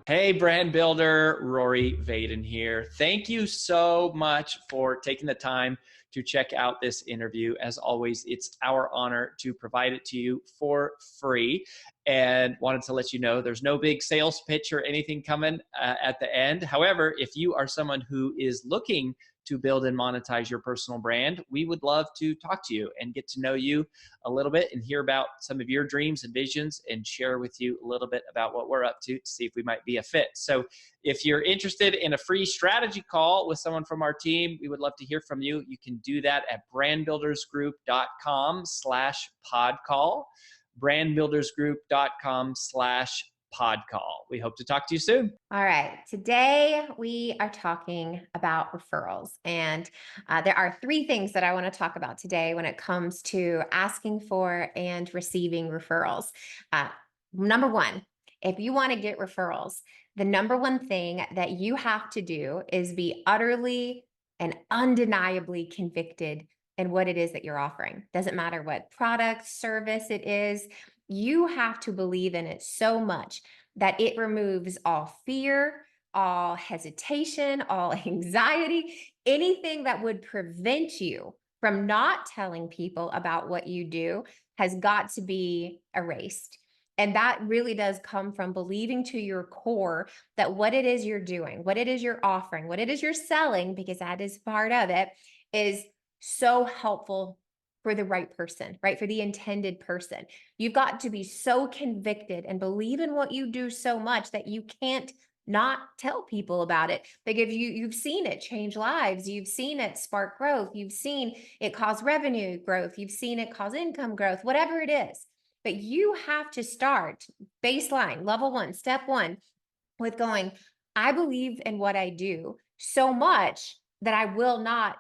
Hey, brand builder, Rory Vaden here. Thank you so much for taking the time to check out this interview. As always, it's our honor to provide it to you for free. And wanted to let you know there's no big sales pitch or anything coming at the end. However, if you are someone who is looking to build and monetize your personal brand, we would love to talk to you and get to know you a little bit and hear about some of your dreams and visions and share with you a little bit about what we're up to see if we might be a fit. So if you're interested in a free strategy call with someone from our team, we would love to hear from you. You can do that at brandbuildersgroup.com/podcall, brandbuildersgroup.com/podcall. We hope to talk to you soon. All right. Today we are talking about referrals. And there are three things that I want to talk about today when it comes to asking for and receiving referrals. Number one, if you want to get referrals, the number one thing that you have to do is be utterly and undeniably convicted in what it is that you're offering. Doesn't matter what product, service it is, you have to believe in it so much that it removes all fear, all hesitation, all anxiety, anything that would prevent you from not telling people about what you do has got to be erased. And that really does come from believing to your core that what it is you're doing, what it is you're offering, what it is you're selling, because that is part of it, is so helpful for the right person, right? For the intended person. You've got to be so convicted and believe in what you do so much that you can't not tell people about it. Because you've seen it change lives, you've seen it spark growth, you've seen it cause revenue growth, you've seen it cause income growth, whatever it is. But you have to start baseline, level one, step one, with going, I believe in what I do so much that I will not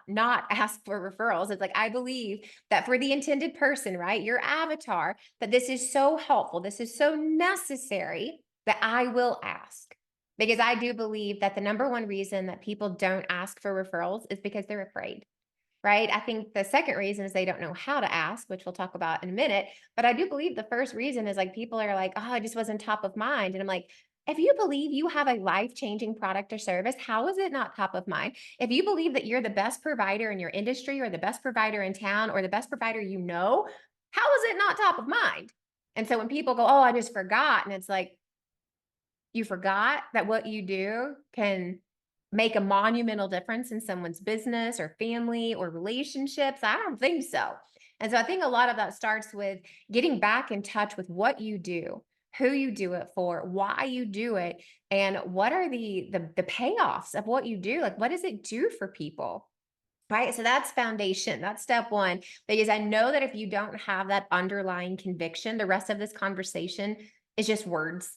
ask for referrals. It's like, I believe that for the intended person, right? Your avatar, that this is so helpful. This is so necessary that I will ask. Because I do believe that the number one reason that people don't ask for referrals is because they're afraid, right? I think the second reason is they don't know how to ask, which we'll talk about in a minute. But I do believe the first reason is like people are like, oh, I just wasn't top of mind. And I'm like, if you believe you have a life-changing product or service, how is it not top of mind? If you believe that you're the best provider in your industry or the best provider in town or the best provider you know, how is it not top of mind? And so when people go, oh, I just forgot. And it's like, you forgot that what you do can make a monumental difference in someone's business or family or relationships? I don't think so. And so I think a lot of that starts with getting back in touch with what you do, who you do it for, why you do it, and what are the payoffs of what you do? Like, what does it do for people? Right. So that's foundation. That's step one. Because I know that if you don't have that underlying conviction, the rest of this conversation is just words.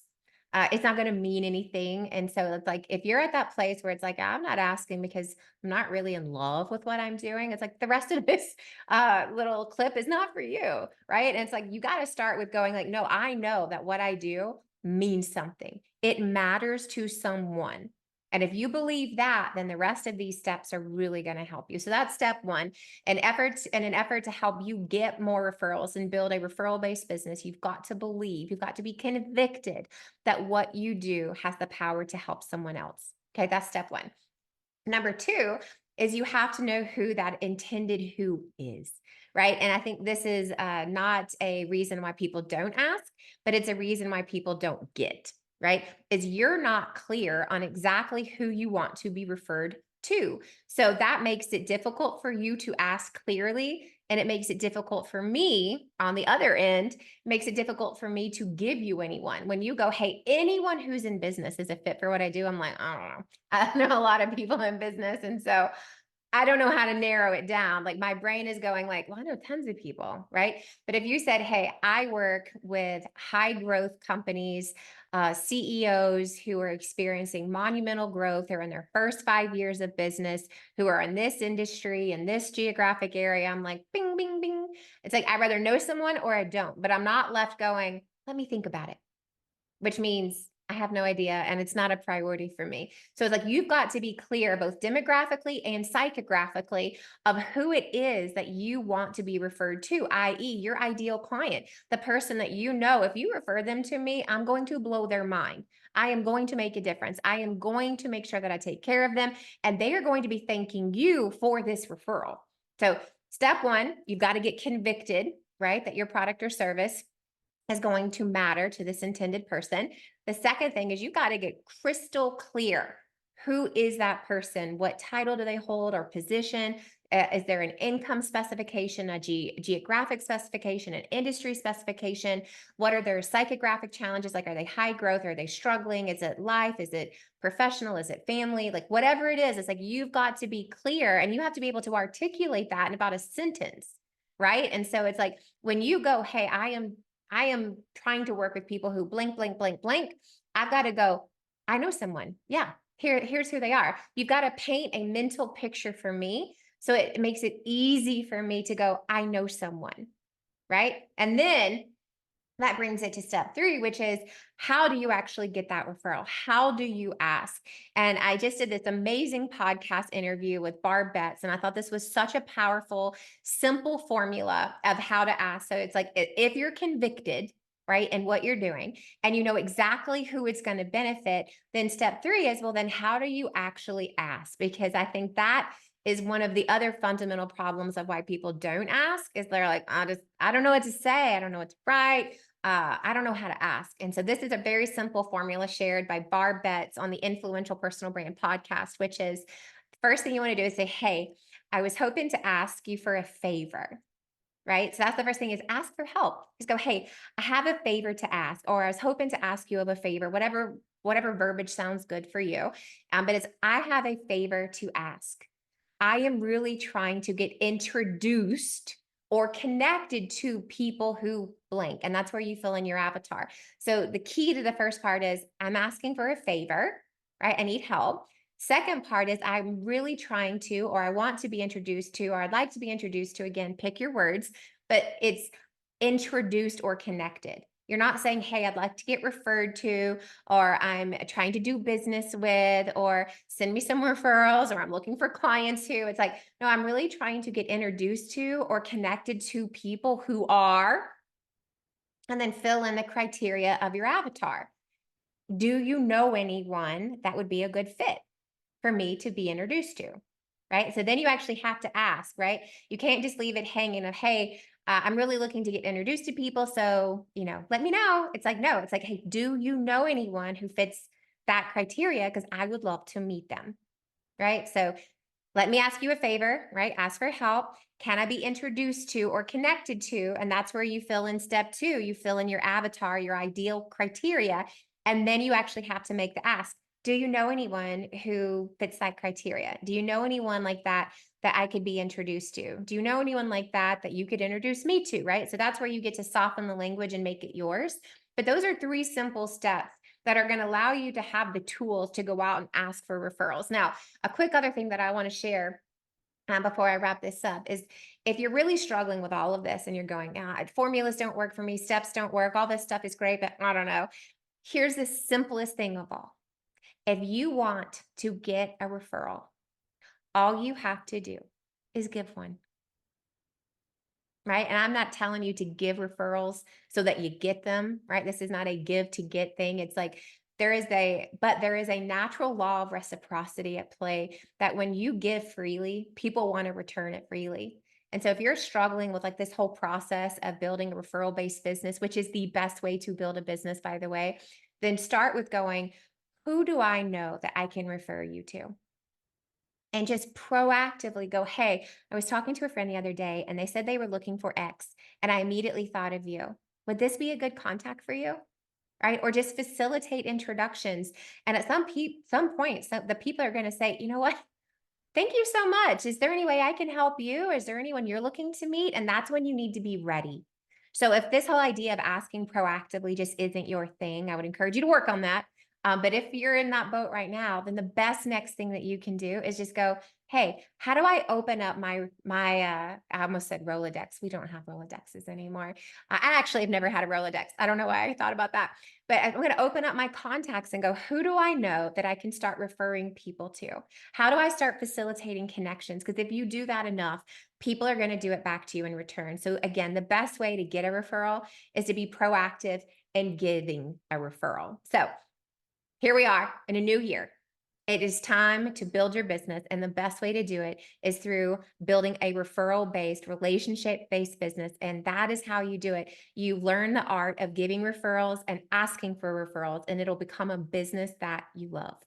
It's not going to mean anything. And so it's like, if you're at that place where it's like, I'm not asking because I'm not really in love with what I'm doing, it's like the rest of this little clip is not for you. Right. And it's like, you got to start with going like, no, I know that what I do means something. It matters to someone. And if you believe that, then the rest of these steps are really going to help you. So that's step one. An effort to help you get more referrals and build a referral-based business, you've got to believe, you've got to be convicted that what you do has the power to help someone else. Okay, that's step one. Number two is you have to know who that intended who is, right? And I think this is not a reason why people don't ask, but it's a reason why people don't get, right? Is you're not clear on exactly who you want to be referred to. So that makes it difficult for you to ask clearly. And it makes it difficult for me on the other end, makes it difficult for me to give you anyone. When you go, hey, anyone who's in business is a fit for what I do, I'm like, I don't know. I know a lot of people in business. And so I don't know how to narrow it down. Like my brain is going like, well, I know tons of people, right? But if you said, hey, I work with high growth companies, CEOs who are experiencing monumental growth, they're in their first 5 years of business, who are in this industry, in this geographic area, I'm like, bing, bing, bing. It's like, I'd rather know someone or I don't, but I'm not left going, let me think about it, which means I have no idea, and it's not a priority for me. So it's like you've got to be clear both demographically and psychographically of who it is that you want to be referred to, i.e., your ideal client, the person that you know, if you refer them to me, I'm going to blow their mind. I am going to make a difference. I am going to make sure that I take care of them, and they are going to be thanking you for this referral. So, step one, you've got to get convicted, right, that your product or service is going to matter to this intended person. The second thing is you got to get crystal clear. Who is that person? What title do they hold or position? Is there an income specification, a geographic specification, an industry specification? What are their psychographic challenges? Like, are they high growth? Are they struggling? Is it life? Is it professional? Is it family? Like, whatever it is, it's like you've got to be clear and you have to be able to articulate that in about a sentence, right? And so it's like when you go, hey, I am trying to work with people who blank, blank, blank, blank. I've got to go, I know someone. Yeah, here's who they are. You've got to paint a mental picture for me. So it makes it easy for me to go, I know someone. Right. And then that brings it to step three, which is how do you actually get that referral? How do you ask? And I just did this amazing podcast interview with Barb Betts, and I thought this was such a powerful, simple formula of how to ask. So it's like if you're convicted, right, in what you're doing, and you know exactly who it's going to benefit, then step three is, well, then how do you actually ask? Because I think that is one of the other fundamental problems of why people don't ask is they're like, I don't know what to say. I don't know what to write. I don't know how to ask. And so this is a very simple formula shared by Barb Betts on the Influential Personal Brand podcast, which is first thing you want to do is say, hey, I was hoping to ask you for a favor. Right. So that's the first thing is ask for help. Just go, hey, I have a favor to ask, or I was hoping to ask you of a favor, whatever verbiage sounds good for you. But it's I have a favor to ask. I am really trying to get introduced or connected to people who blank. And that's where you fill in your avatar. So the key to the first part is I'm asking for a favor, right? I need help. Second part is I'm really trying to, or I want to be introduced to, or I'd like to be introduced to, again, pick your words, but it's introduced or connected. You're not saying, hey, I'd like to get referred to, or I'm trying to do business with, or send me some referrals, or I'm looking for clients who. It's like, no, I'm really trying to get introduced to or connected to people who are, and then fill in the criteria of your avatar. Do you know anyone that would be a good fit for me to be introduced to? Right. So then you actually have to ask, right? You can't just leave it hanging of, hey, I'm really looking to get introduced to people. So, let me know. It's like, no, it's like, hey, do you know anyone who fits that criteria? Because I would love to meet them. Right. So let me ask you a favor, right? Ask for help. Can I be introduced to or connected to? And that's where you fill in step two. You fill in your avatar, your ideal criteria. And then you actually have to make the ask. Do you know anyone who fits that criteria? Do you know anyone like that that I could be introduced to? Do you know anyone like that that you could introduce me to? Right. So that's where you get to soften the language and make it yours. But those are three simple steps that are going to allow you to have the tools to go out and ask for referrals. Now, a quick other thing that I want to share before I wrap this up is if you're really struggling with all of this and you're going, formulas don't work for me, steps don't work, all this stuff is great, but I don't know. Here's the simplest thing of all. If you want to get a referral, all you have to do is give one. Right. And I'm not telling you to give referrals so that you get them. Right. This is not a give to get thing. It's like there is a natural law of reciprocity at play that when you give freely, people want to return it freely. And so if you're struggling with like this whole process of building a referral based business, which is the best way to build a business, by the way, then start with going, who do I know that I can refer you to? And just proactively go, hey, I was talking to a friend the other day and they said they were looking for X. And I immediately thought of you. Would this be a good contact for you? Right. Or just facilitate introductions. And at some point, the people are going to say, you know what? Thank you so much. Is there any way I can help you? Is there anyone you're looking to meet? And that's when you need to be ready. So if this whole idea of asking proactively just isn't your thing, I would encourage you to work on that. But if you're in that boat right now, then the best next thing that you can do is just go, hey, how do I open up I almost said Rolodex. We don't have Rolodexes anymore. I actually have never had a Rolodex. I don't know why I thought about that. But I'm going to open up my contacts and go, who do I know that I can start referring people to? How do I start facilitating connections? Because if you do that enough, people are going to do it back to you in return. So again, the best way to get a referral is to be proactive in giving a referral. So here we are in a new year. It is time to build your business. And the best way to do it is through building a referral based, relationship based business. And that is how you do it. You learn the art of giving referrals and asking for referrals, and it'll become a business that you love.